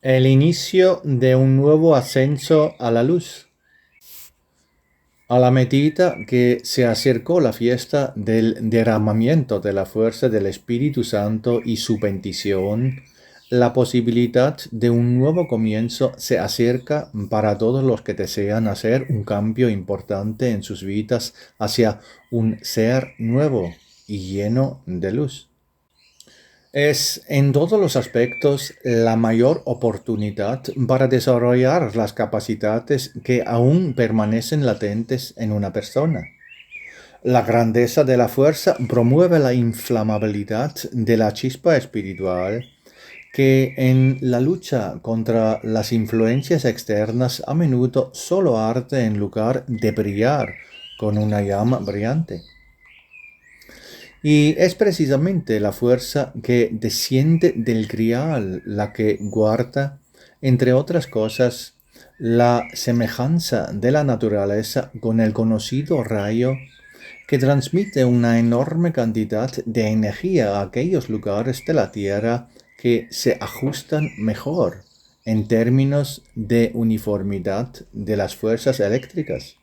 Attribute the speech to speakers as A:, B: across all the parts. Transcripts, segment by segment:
A: El inicio de un nuevo ascenso a la luz. A la medida que se acercó la fiesta del derramamiento de la fuerza del Espíritu Santo y su bendición, la posibilidad de un nuevo comienzo se acerca para todos los que desean hacer un cambio importante en sus vidas hacia un ser nuevo y lleno de luz. Es en todos los aspectos la mayor oportunidad para desarrollar las capacidades que aún permanecen latentes en una persona. La grandeza de la fuerza promueve la inflamabilidad de la chispa espiritual que en la lucha contra las influencias externas a menudo solo arde en lugar de brillar con una llama brillante. Y es precisamente la fuerza que desciende del Grial la que guarda, entre otras cosas, la semejanza de la naturaleza con el conocido rayo que transmite una enorme cantidad de energía a aquellos lugares de la Tierra que se ajustan mejor en términos de uniformidad de las fuerzas eléctricas.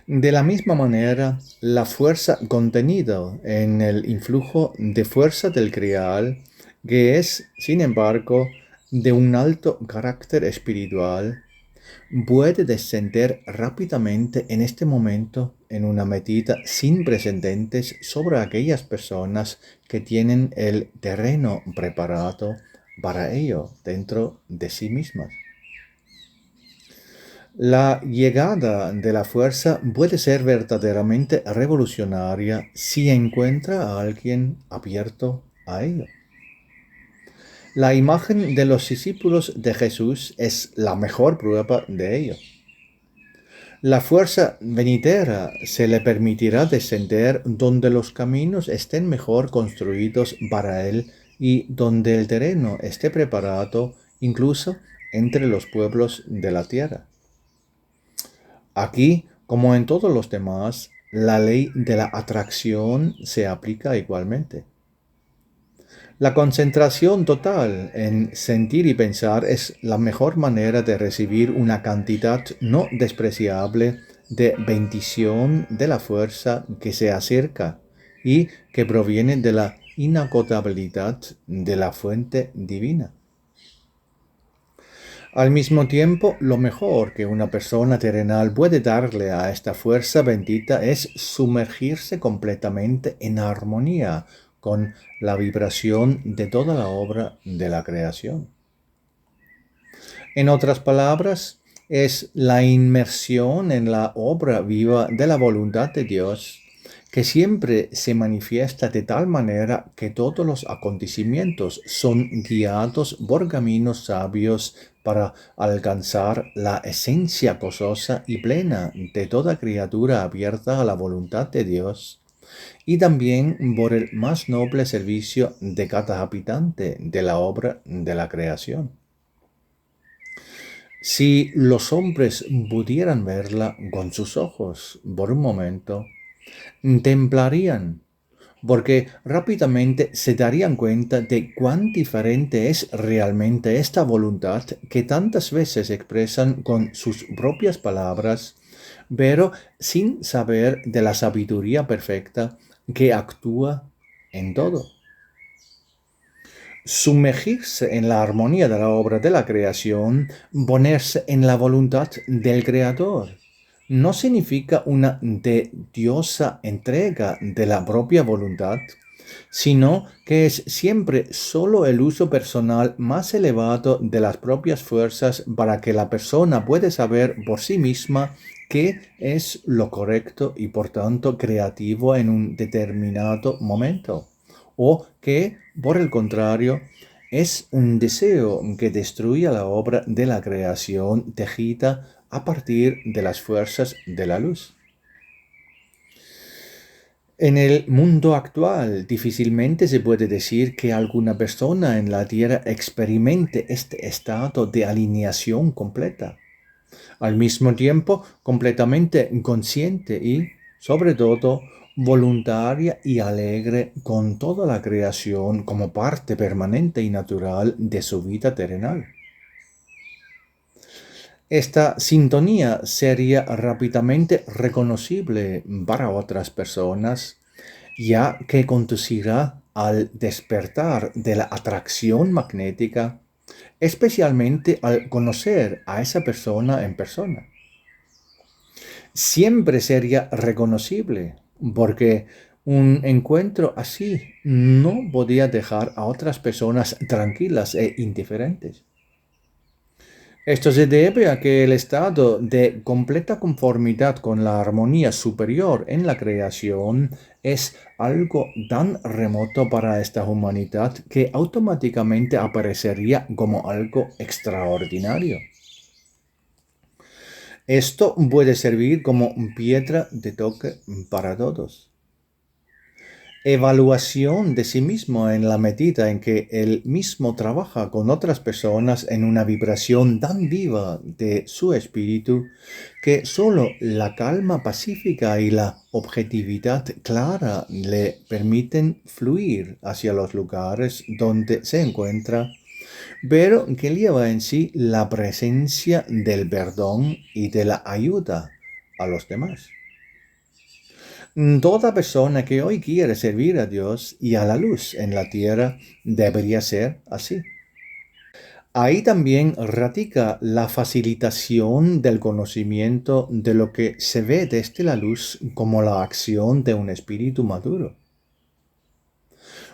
A: De la misma manera, la fuerza contenida en el influjo de fuerza del Grial, que es, sin embargo, de un alto carácter espiritual, puede descender rápidamente en este momento en una medida sin precedentes sobre aquellas personas que tienen el terreno preparado para ello dentro de sí mismas. La llegada de la fuerza puede ser verdaderamente revolucionaria si encuentra a alguien abierto a ello. La imagen de los discípulos de Jesús es la mejor prueba de ello. La fuerza venidera se le permitirá descender donde los caminos estén mejor construidos para él y donde el terreno esté preparado, incluso entre los pueblos de la tierra. Aquí, como en todos los demás, la ley de la atracción se aplica igualmente. La concentración total en sentir y pensar es la mejor manera de recibir una cantidad no despreciable de bendición de la fuerza que se acerca y que proviene de la inagotabilidad de la fuente divina. Al mismo tiempo, lo mejor que una persona terrenal puede darle a esta fuerza bendita es sumergirse completamente en armonía con la vibración de toda la obra de la creación. En otras palabras, es la inmersión en la obra viva de la voluntad de Dios que siempre se manifiesta de tal manera que todos los acontecimientos son guiados por caminos sabios para alcanzar la esencia gozosa y plena de toda criatura abierta a la voluntad de Dios, y también por el más noble servicio de cada habitante de la obra de la creación. Si los hombres pudieran verla con sus ojos por un momento, templarían, porque rápidamente se darían cuenta de cuán diferente es realmente esta voluntad que tantas veces expresan con sus propias palabras, pero sin saber de la sabiduría perfecta que actúa en todo. Sumergirse en la armonía de la obra de la creación, ponerse en la voluntad del Creador, no significa una tediosa entrega de la propia voluntad, sino que es siempre solo el uso personal más elevado de las propias fuerzas para que la persona pueda saber por sí misma qué es lo correcto y por tanto creativo en un determinado momento, o que, por el contrario, es un deseo que destruya la obra de la creación tejida a partir de las fuerzas de la luz. En el mundo actual, difícilmente se puede decir que alguna persona en la Tierra experimente este estado de alineación completa, al mismo tiempo completamente consciente y, sobre todo, voluntaria y alegre con toda la creación como parte permanente y natural de su vida terrenal. Esta sintonía sería rápidamente reconocible para otras personas, ya que conducirá al despertar de la atracción magnética, especialmente al conocer a esa persona en persona. Siempre sería reconocible, porque un encuentro así no podía dejar a otras personas tranquilas e indiferentes. Esto se debe a que el estado de completa conformidad con la armonía superior en la creación es algo tan remoto para esta humanidad que automáticamente aparecería como algo extraordinario. Esto puede servir como piedra de toque para todos. Evaluación de sí mismo en la medida en que él mismo trabaja con otras personas en una vibración tan viva de su espíritu que solo la calma pacífica y la objetividad clara le permiten fluir hacia los lugares donde se encuentra, pero que lleva en sí la presencia del perdón y de la ayuda a los demás. Toda persona que hoy quiere servir a Dios y a la luz en la tierra debería ser así. Ahí también radica la facilitación del conocimiento de lo que se ve desde la luz como la acción de un espíritu maduro.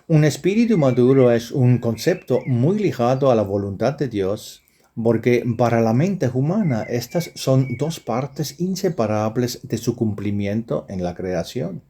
A: Un espíritu maduro es un concepto muy ligado a la voluntad de Dios, porque para la mente humana estas son dos partes inseparables de su cumplimiento en la creación.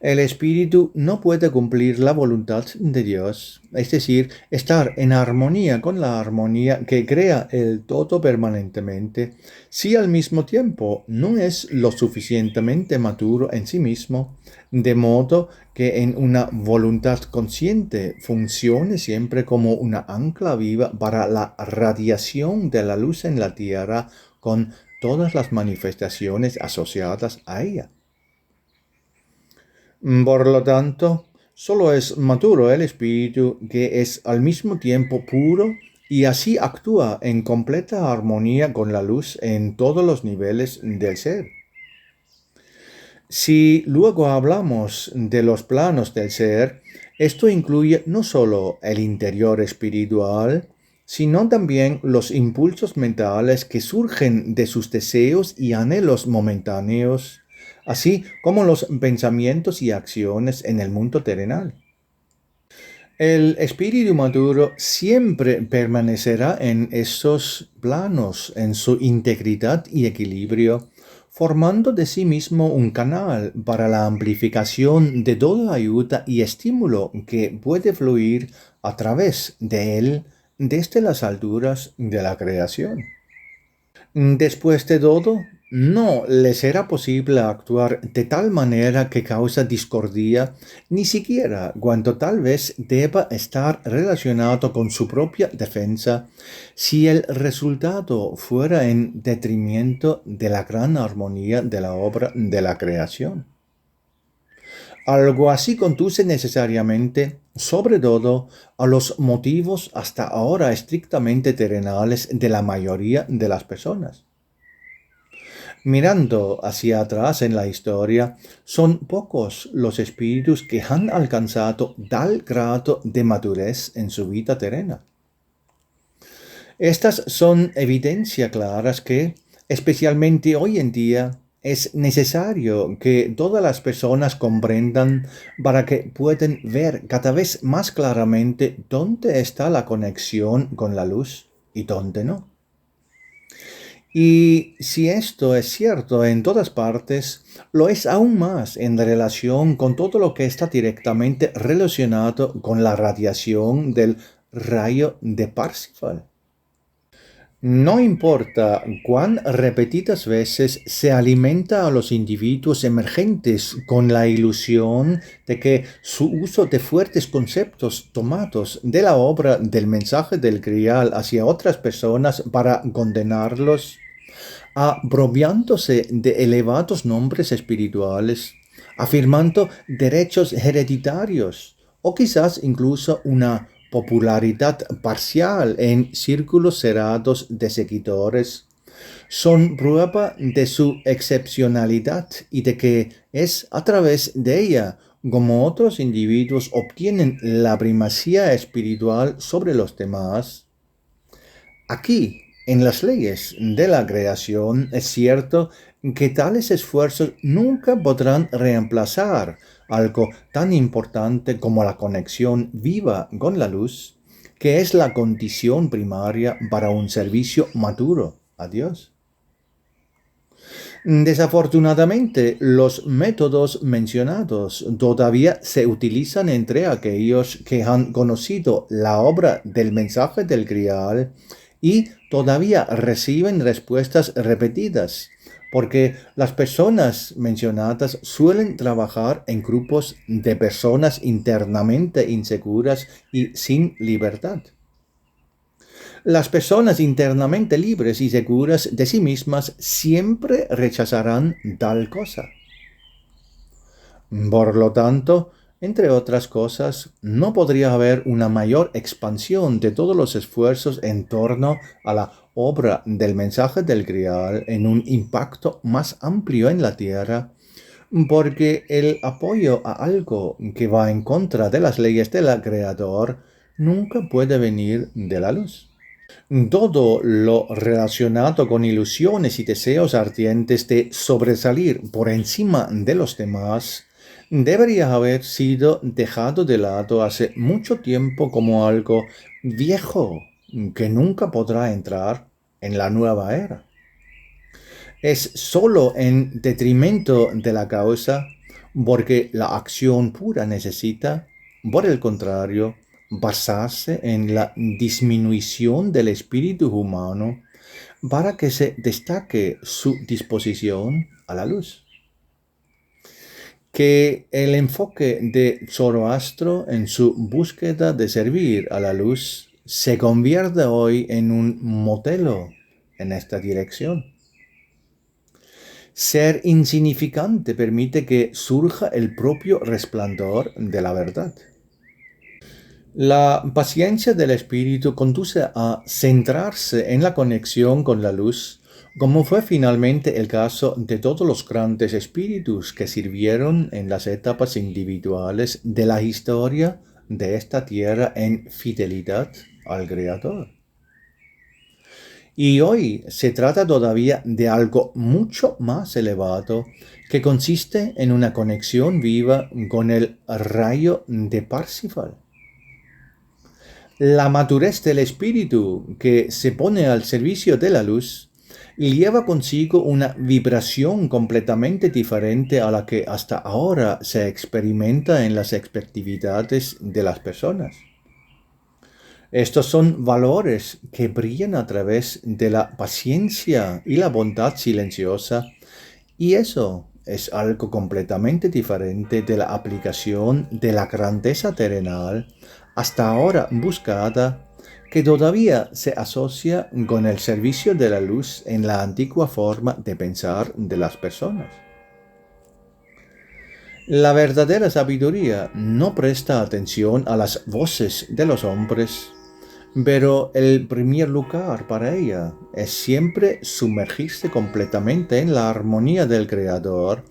A: El espíritu no puede cumplir la voluntad de Dios, es decir, estar en armonía con la armonía que crea el todo permanentemente, si al mismo tiempo no es lo suficientemente maduro en sí mismo, de modo que en una voluntad consciente funcione siempre como una ancla viva para la radiación de la luz en la tierra con todas las manifestaciones asociadas a ella. Por lo tanto, solo es maduro el espíritu que es al mismo tiempo puro y así actúa en completa armonía con la luz en todos los niveles del ser. Si luego hablamos de los planos del ser, esto incluye no solo el interior espiritual, sino también los impulsos mentales que surgen de sus deseos y anhelos momentáneos, así como los pensamientos y acciones en el mundo terrenal. El espíritu maduro siempre permanecerá en esos planos, en su integridad y equilibrio, formando de sí mismo un canal para la amplificación de toda ayuda y estímulo que puede fluir a través de él desde las alturas de la creación. Después de todo, no le será posible actuar de tal manera que causa discordia, ni siquiera cuando tal vez deba estar relacionado con su propia defensa, si el resultado fuera en detrimento de la gran armonía de la obra de la creación. Algo así conduce necesariamente, sobre todo, a los motivos hasta ahora estrictamente terrenales de la mayoría de las personas. Mirando hacia atrás en la historia, son pocos los espíritus que han alcanzado tal grado de madurez en su vida terrena. Estas son evidencias claras que, especialmente hoy en día, es necesario que todas las personas comprendan para que puedan ver cada vez más claramente dónde está la conexión con la luz y dónde no. Y si esto es cierto en todas partes, lo es aún más en relación con todo lo que está directamente relacionado con la radiación del rayo de Parsifal. No importa cuán repetidas veces se alimenta a los individuos emergentes con la ilusión de que su uso de fuertes conceptos tomados de la obra del mensaje del Grial hacia otras personas para condenarlos apropiándose de elevados nombres espirituales, afirmando derechos hereditarios o quizás incluso una popularidad parcial en círculos cerrados de seguidores, son prueba de su excepcionalidad y de que es a través de ella como otros individuos obtienen la primacía espiritual sobre los demás. Aquí, en las leyes de la creación, es cierto que tales esfuerzos nunca podrán reemplazar algo tan importante como la conexión viva con la luz, que es la condición primaria para un servicio maduro a Dios. Desafortunadamente, los métodos mencionados todavía se utilizan entre aquellos que han conocido la obra del mensaje del Grial y todavía reciben respuestas repetidas, porque las personas mencionadas suelen trabajar en grupos de personas internamente inseguras y sin libertad. Las personas internamente libres y seguras de sí mismas siempre rechazarán tal cosa. Por lo tanto, entre otras cosas, no podría haber una mayor expansión de todos los esfuerzos en torno a la obra del mensaje del Grial en un impacto más amplio en la Tierra, porque el apoyo a algo que va en contra de las leyes del Creador nunca puede venir de la luz. Todo lo relacionado con ilusiones y deseos ardientes de sobresalir por encima de los demás debería haber sido dejado de lado hace mucho tiempo como algo viejo que nunca podrá entrar en la nueva era. Es solo en detrimento de la causa, porque la acción pura necesita, por el contrario, basarse en la disminución del espíritu humano para que se destaque su disposición a la luz. Que el enfoque de Zoroastro en su búsqueda de servir a la luz se convierta hoy en un modelo en esta dirección. Ser insignificante permite que surja el propio resplandor de la verdad. La paciencia del espíritu conduce a centrarse en la conexión con la luz, como fue finalmente el caso de todos los grandes espíritus que sirvieron en las etapas individuales de la historia de esta tierra en fidelidad al Creador. Y hoy se trata todavía de algo mucho más elevado que consiste en una conexión viva con el rayo de Parsifal. La madurez del espíritu que se pone al servicio de la luz lleva consigo una vibración completamente diferente a la que hasta ahora se experimenta en las expectividades de las personas. Estos son valores que brillan a través de la paciencia y la bondad silenciosa, y eso es algo completamente diferente de la aplicación de la grandeza terrenal hasta ahora buscada, que todavía se asocia con el servicio de la luz en la antigua forma de pensar de las personas. La verdadera sabiduría no presta atención a las voces de los hombres, pero el primer lugar para ella es siempre sumergirse completamente en la armonía del Creador,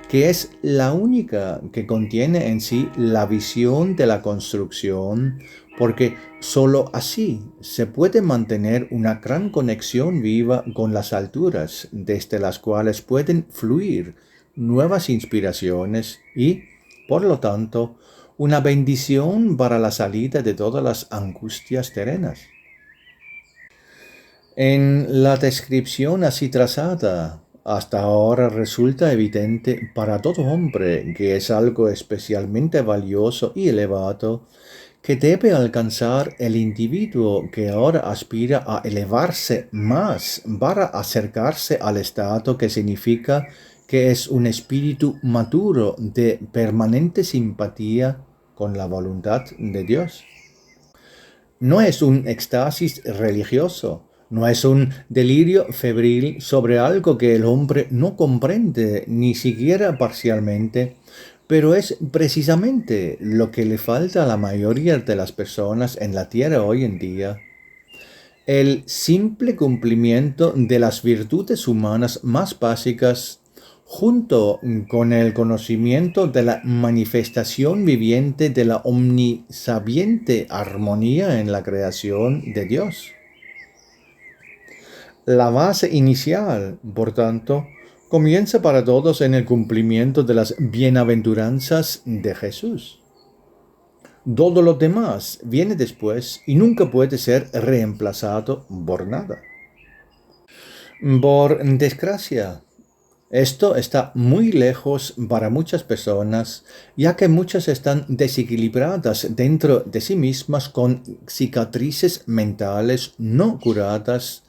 A: que es la única que contiene en sí la visión de la construcción, porque sólo así se puede mantener una gran conexión viva con las alturas, desde las cuales pueden fluir nuevas inspiraciones y, por lo tanto, una bendición para la salida de todas las angustias terrenas. En la descripción así trazada, hasta ahora resulta evidente para todo hombre que es algo especialmente valioso y elevado que debe alcanzar el individuo que ahora aspira a elevarse más para acercarse al estado que significa que es un espíritu maduro de permanente simpatía con la voluntad de Dios. No es un éxtasis religioso, No es un delirio febril sobre algo que el hombre no comprende ni siquiera parcialmente, pero es precisamente lo que le falta a la mayoría de las personas en la tierra hoy en día. El simple cumplimiento de las virtudes humanas más básicas, junto con el conocimiento de la manifestación viviente de la omnisabiente armonía en la creación de Dios. La base inicial, por tanto, comienza para todos en el cumplimiento de las bienaventuranzas de Jesús. Todo lo demás viene después y nunca puede ser reemplazado por nada. Por desgracia, esto está muy lejos para muchas personas, ya que muchas están desequilibradas dentro de sí mismas con cicatrices mentales no curadas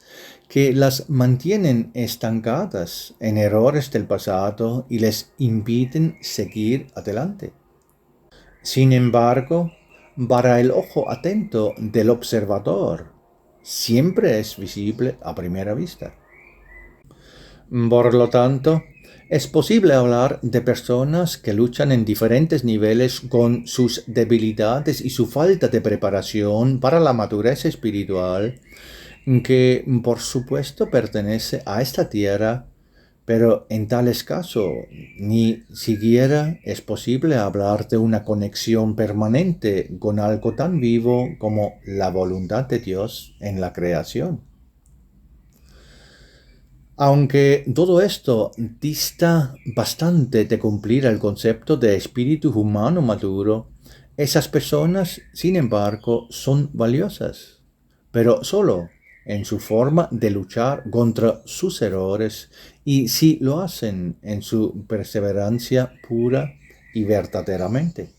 A: que las mantienen estancadas en errores del pasado y les impiden seguir adelante. Sin embargo, para el ojo atento del observador, siempre es visible a primera vista. Por lo tanto, es posible hablar de personas que luchan en diferentes niveles con sus debilidades y su falta de preparación para la madurez espiritual, que por supuesto pertenece a esta tierra, pero en tales casos ni siquiera es posible hablar de una conexión permanente con algo tan vivo como la voluntad de Dios en la creación. Aunque todo esto dista bastante de cumplir el concepto de espíritu humano maduro, esas personas, sin embargo, son valiosas, pero solo en su forma de luchar contra sus errores y si lo hacen en su perseverancia pura y verdaderamente.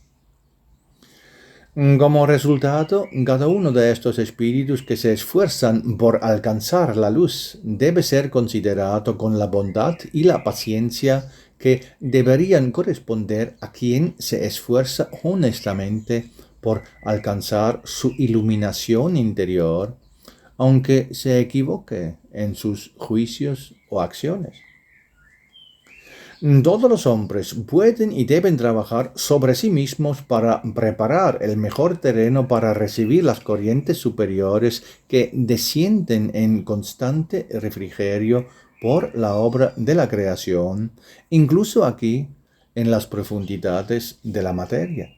A: Como resultado, cada uno de estos espíritus que se esfuerzan por alcanzar la luz debe ser considerado con la bondad y la paciencia que deberían corresponder a quien se esfuerza honestamente por alcanzar su iluminación interior, aunque se equivoque en sus juicios o acciones. Todos los hombres pueden y deben trabajar sobre sí mismos para preparar el mejor terreno para recibir las corrientes superiores que descienden en constante refrigerio por la obra de la creación, incluso aquí en las profundidades de la materia.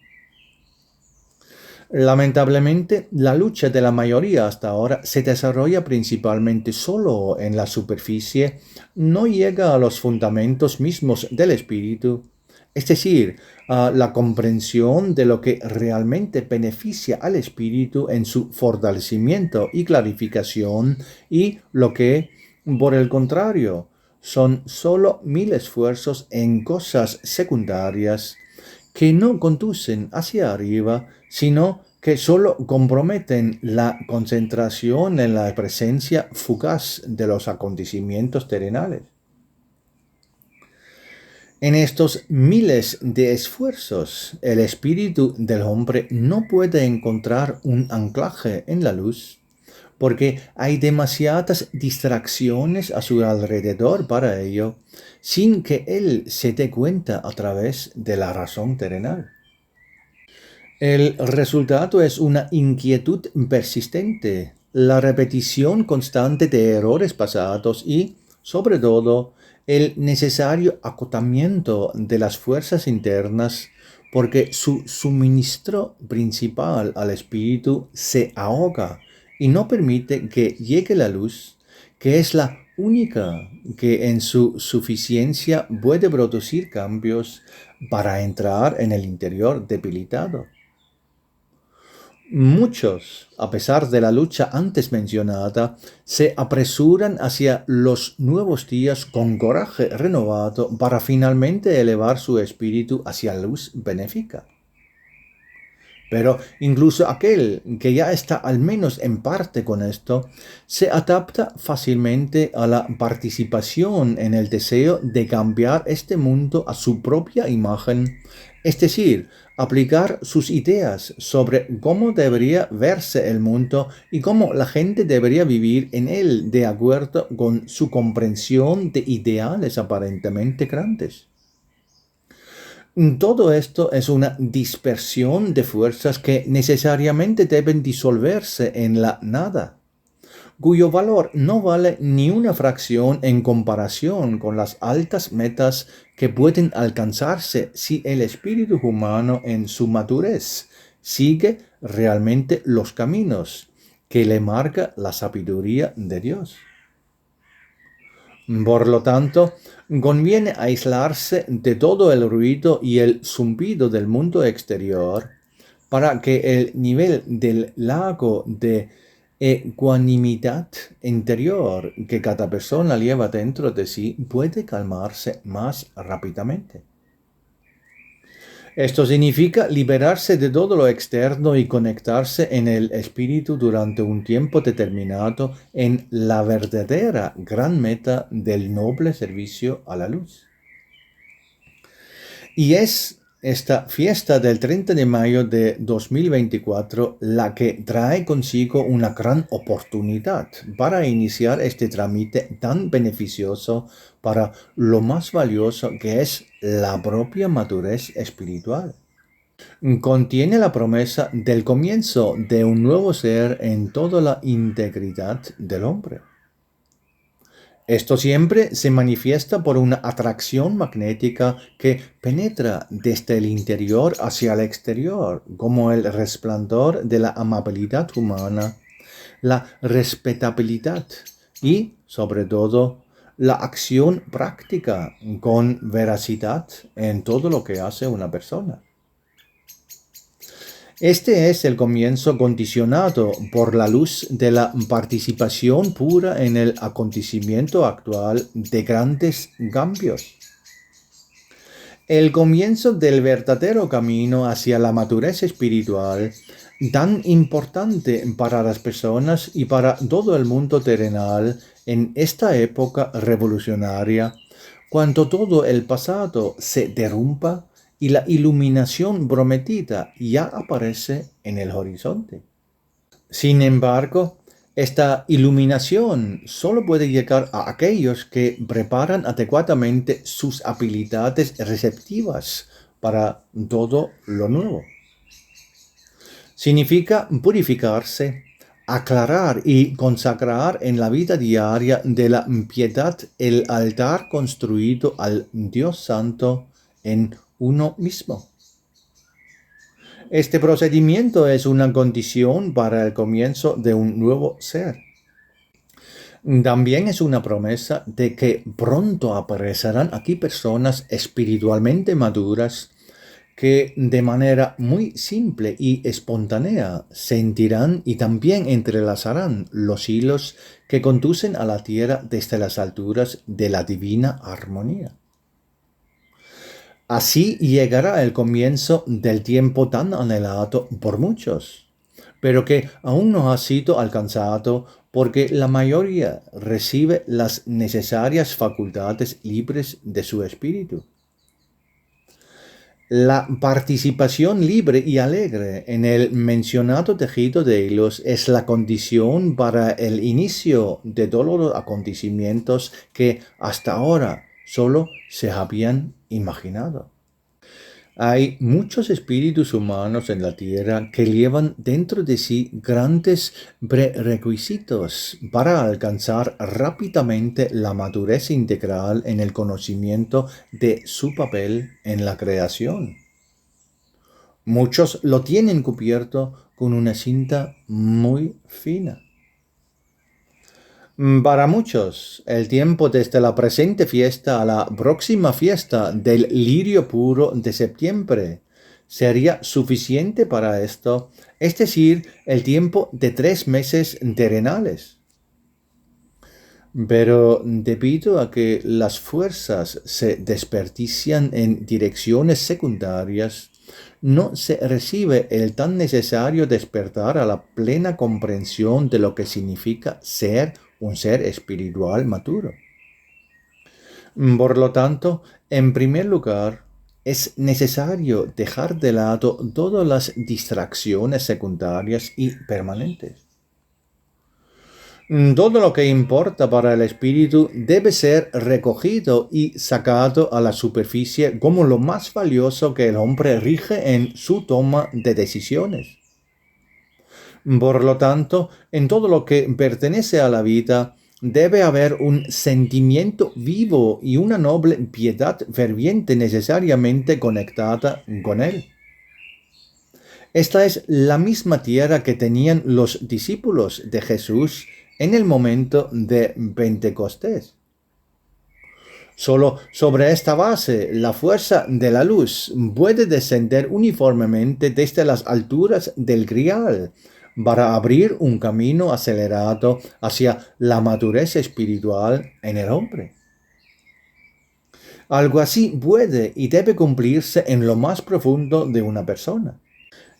A: Lamentablemente, la lucha de la mayoría hasta ahora se desarrolla principalmente solo en la superficie, no llega a los fundamentos mismos del espíritu, es decir, a la comprensión de lo que realmente beneficia al espíritu en su fortalecimiento y clarificación y lo que, por el contrario, son solo mil esfuerzos en cosas secundarias que no conducen hacia arriba, sino que solo comprometen la concentración en la presencia fugaz de los acontecimientos terrenales. En estos miles de esfuerzos, el espíritu del hombre no puede encontrar un anclaje en la luz, porque hay demasiadas distracciones a su alrededor para ello, sin que él se dé cuenta a través de la razón terrenal. El resultado es una inquietud persistente, la repetición constante de errores pasados y, sobre todo, el necesario acotamiento de las fuerzas internas, porque su suministro principal al espíritu se ahoga y no permite que llegue la luz, que es la única que en su suficiencia puede producir cambios para entrar en el interior debilitado. Muchos, a pesar de la lucha antes mencionada, se apresuran hacia los nuevos días con coraje renovado para finalmente elevar su espíritu hacia la luz benéfica. Pero incluso aquel que ya está al menos en parte con esto, se adapta fácilmente a la participación en el deseo de cambiar este mundo a su propia imagen, Es decir, aplicar sus ideas sobre cómo debería verse el mundo y cómo la gente debería vivir en él de acuerdo con su comprensión de ideales aparentemente grandes. Todo esto es una dispersión de fuerzas que necesariamente deben disolverse en la nada, cuyo valor no vale ni una fracción en comparación con las altas metas que pueden alcanzarse si el espíritu humano en su madurez sigue realmente los caminos que le marca la sabiduría de Dios. Por lo tanto, conviene aislarse de todo el ruido y el zumbido del mundo exterior para que el nivel del lago de ecuanimidad interior que cada persona lleva dentro de sí puede calmarse más rápidamente. Esto significa liberarse de todo lo externo y conectarse en el espíritu durante un tiempo determinado en la verdadera gran meta del noble servicio a la luz. Y es esta fiesta del 30 de mayo de 2024 la que trae consigo una gran oportunidad para iniciar este trámite tan beneficioso para lo más valioso que es la propia madurez espiritual. Contiene la promesa del comienzo de un nuevo ser en toda la integridad del hombre. Esto siempre se manifiesta por una atracción magnética que penetra desde el interior hacia el exterior, como el resplandor de la amabilidad humana, la respetabilidad y, sobre todo, la acción práctica con veracidad en todo lo que hace una persona. Este es el comienzo condicionado por la luz de la participación pura en el acontecimiento actual de grandes cambios. El comienzo del verdadero camino hacia la madurez espiritual, tan importante para las personas y para todo el mundo terrenal en esta época revolucionaria, cuando todo el pasado se derrumba y la iluminación prometida ya aparece en el horizonte. Sin embargo, esta iluminación solo puede llegar a aquellos que preparan adecuadamente sus habilidades receptivas para todo lo nuevo. Significa purificarse, aclarar y consagrar en la vida diaria de la piedad el altar construido al Dios Santo en uno mismo. Este procedimiento es una condición para el comienzo de un nuevo ser. También es una promesa de que pronto aparecerán aquí personas espiritualmente maduras que de manera muy simple y espontánea sentirán y también entrelazarán los hilos que conducen a la tierra desde las alturas de la divina armonía. Así llegará el comienzo del tiempo tan anhelado por muchos, pero que aún no ha sido alcanzado porque la mayoría recibe las necesarias facultades libres de su espíritu. La participación libre y alegre en el mencionado tejido de hilos es la condición para el inicio de todos los acontecimientos que hasta ahora solo se habían imaginado. Hay muchos espíritus humanos en la tierra que llevan dentro de sí grandes prerequisitos para alcanzar rápidamente la madurez integral en el conocimiento de su papel en la creación. Muchos lo tienen cubierto con una cinta muy fina. Para muchos, el tiempo desde la presente fiesta a la próxima fiesta del lirio puro de septiembre sería suficiente para esto, es decir, el tiempo de 3 meses terrenales. Pero debido a que las fuerzas se desperdician en direcciones secundarias, no se recibe el tan necesario despertar a la plena comprensión de lo que significa ser un ser espiritual maduro. Por lo tanto, en primer lugar, es necesario dejar de lado todas las distracciones secundarias y permanentes. Todo lo que importa para el espíritu debe ser recogido y sacado a la superficie como lo más valioso que el hombre rige en su toma de decisiones. Por lo tanto, en todo lo que pertenece a la vida, debe haber un sentimiento vivo y una noble piedad ferviente necesariamente conectada con él. Esta es la misma tierra que tenían los discípulos de Jesús en el momento de Pentecostés. Solo sobre esta base, la fuerza de la luz puede descender uniformemente desde las alturas del Grial para abrir un camino acelerado hacia la madurez espiritual en el hombre. Algo así puede y debe cumplirse en lo más profundo de una persona.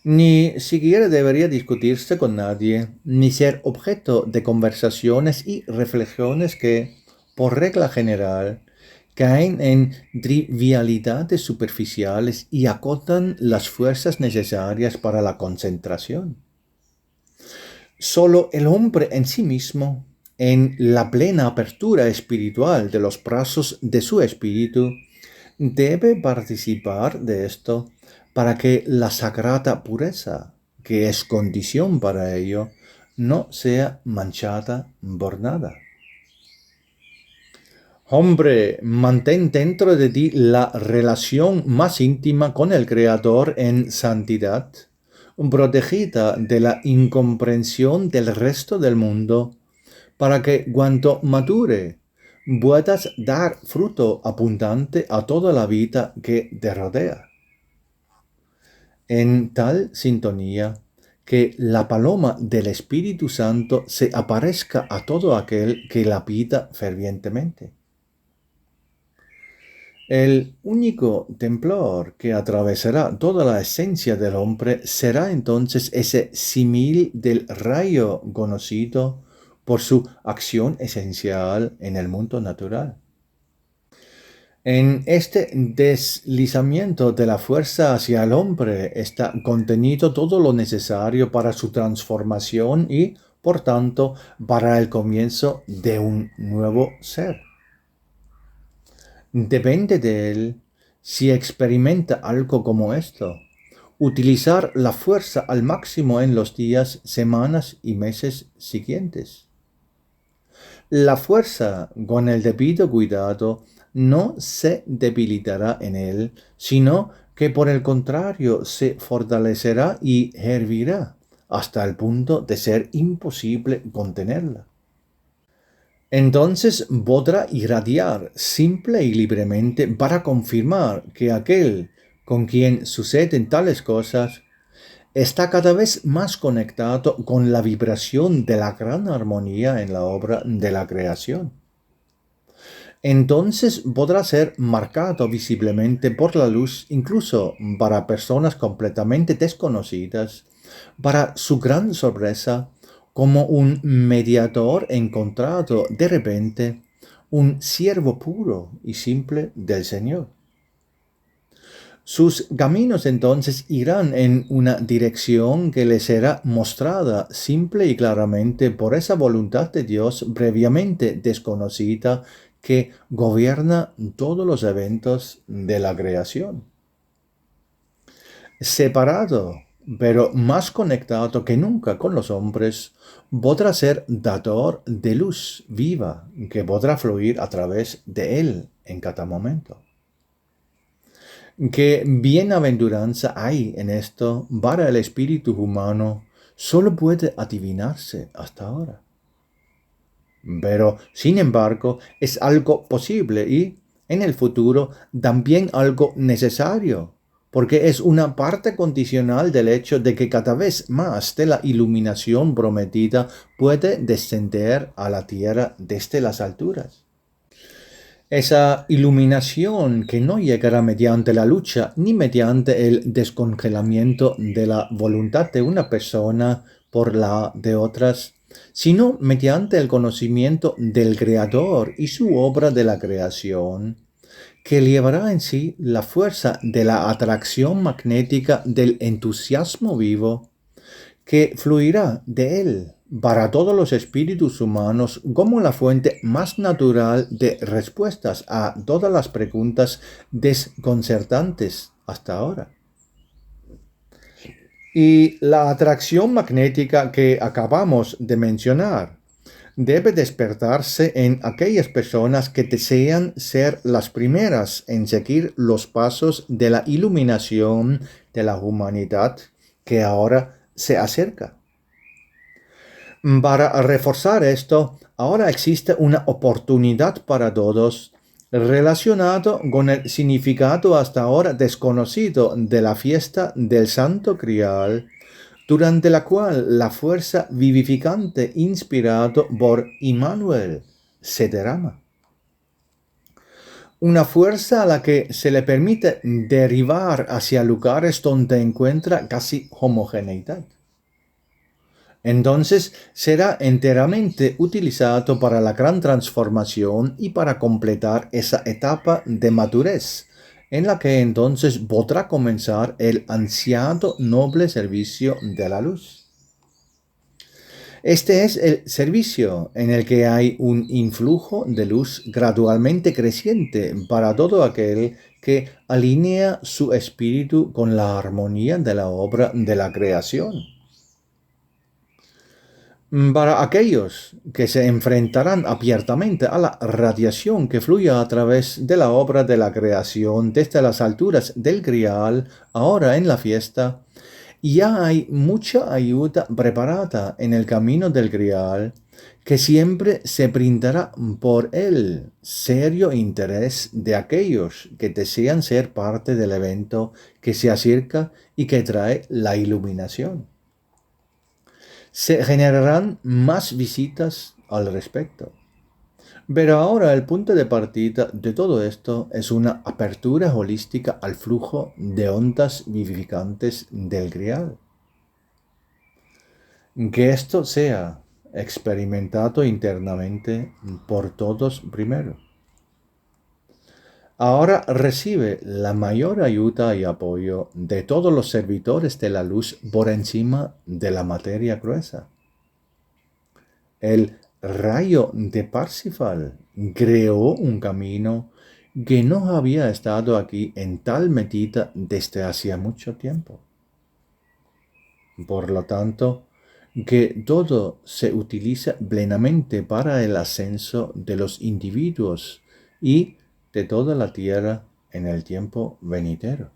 A: Ni siquiera debería discutirse con nadie, ni ser objeto de conversaciones y reflexiones que, por regla general, caen en trivialidades superficiales y acotan las fuerzas necesarias para la concentración. Solo el hombre en sí mismo, en la plena apertura espiritual de los brazos de su espíritu, debe participar de esto para que la sagrada pureza, que es condición para ello, no sea manchada por nada. Hombre, mantén dentro de ti la relación más íntima con el Creador en santidad, protegida de la incomprensión del resto del mundo, para que cuando madure puedas dar fruto abundante a toda la vida que te rodea. En tal sintonía, que la paloma del Espíritu Santo se aparezca a todo aquel que la pida fervientemente. El único temblor que atravesará toda la esencia del hombre será entonces ese símil del rayo conocido por su acción esencial en el mundo natural. En este deslizamiento de la fuerza hacia el hombre está contenido todo lo necesario para su transformación y, por tanto, para el comienzo de un nuevo ser. Depende de él si experimenta algo como esto. Utilizar la fuerza al máximo en los días, semanas y meses siguientes. La fuerza, con el debido cuidado, no se debilitará en él, sino que por el contrario se fortalecerá y hervirá hasta el punto de ser imposible contenerla. Entonces podrá irradiar simple y libremente para confirmar que aquel con quien suceden tales cosas está cada vez más conectado con la vibración de la gran armonía en la obra de la creación. Entonces podrá ser marcado visiblemente por la luz incluso para personas completamente desconocidas, para su gran sorpresa, como un mediador encontrado de repente, un siervo puro y simple del Señor. Sus caminos entonces irán en una dirección que le será mostrada simple y claramente por esa voluntad de Dios previamente desconocida que gobierna todos los eventos de la creación. Separado, pero más conectado que nunca con los hombres, podrá ser dador de luz viva que podrá fluir a través de él en cada momento. ¿Qué bienaventuranza hay en esto para el espíritu humano? Solo puede adivinarse hasta ahora. Pero, sin embargo, es algo posible y, en el futuro, también algo necesario, porque es una parte condicional del hecho de que cada vez más de la iluminación prometida puede descender a la tierra desde las alturas. Esa iluminación que no llegará mediante la lucha ni mediante el descongelamiento de la voluntad de una persona por la de otras, sino mediante el conocimiento del Creador y su obra de la creación, que llevará en sí la fuerza de la atracción magnética del entusiasmo vivo, que fluirá de él para todos los espíritus humanos como la fuente más natural de respuestas a todas las preguntas desconcertantes hasta ahora. Y la atracción magnética que acabamos de mencionar debe despertarse en aquellas personas que desean ser las primeras en seguir los pasos de la iluminación de la humanidad que ahora se acerca. Para reforzar esto, ahora existe una oportunidad para todos relacionado con el significado hasta ahora desconocido de la fiesta del Santo Grial, durante la cual la fuerza vivificante inspirado por Immanuel se derrama. Una fuerza a la que se le permite derivar hacia lugares donde encuentra casi homogeneidad. Entonces será enteramente utilizado para la gran transformación y para completar esa etapa de madurez, en la que entonces podrá comenzar el ansiado noble servicio de la luz. Este es el servicio en el que hay un influjo de luz gradualmente creciente para todo aquel que alinea su espíritu con la armonía de la obra de la creación. Para aquellos que se enfrentarán abiertamente a la radiación que fluye a través de la obra de la creación desde las alturas del Grial, ahora en la fiesta, ya hay mucha ayuda preparada en el camino del Grial, que siempre se brindará por el serio interés de aquellos que desean ser parte del evento que se acerca y que trae la iluminación. Se generarán más visitas al respecto. Pero ahora el punto de partida de todo esto es una apertura holística al flujo de ondas vivificantes del Grial. Que esto sea experimentado internamente por todos primero. Ahora recibe la mayor ayuda y apoyo de todos los servidores de la luz por encima de la materia gruesa. El rayo de Parsifal creó un camino que no había estado aquí en tal medida desde hacía mucho tiempo. Por lo tanto, que todo se utiliza plenamente para el ascenso de los individuos y de toda la tierra en el tiempo venidero.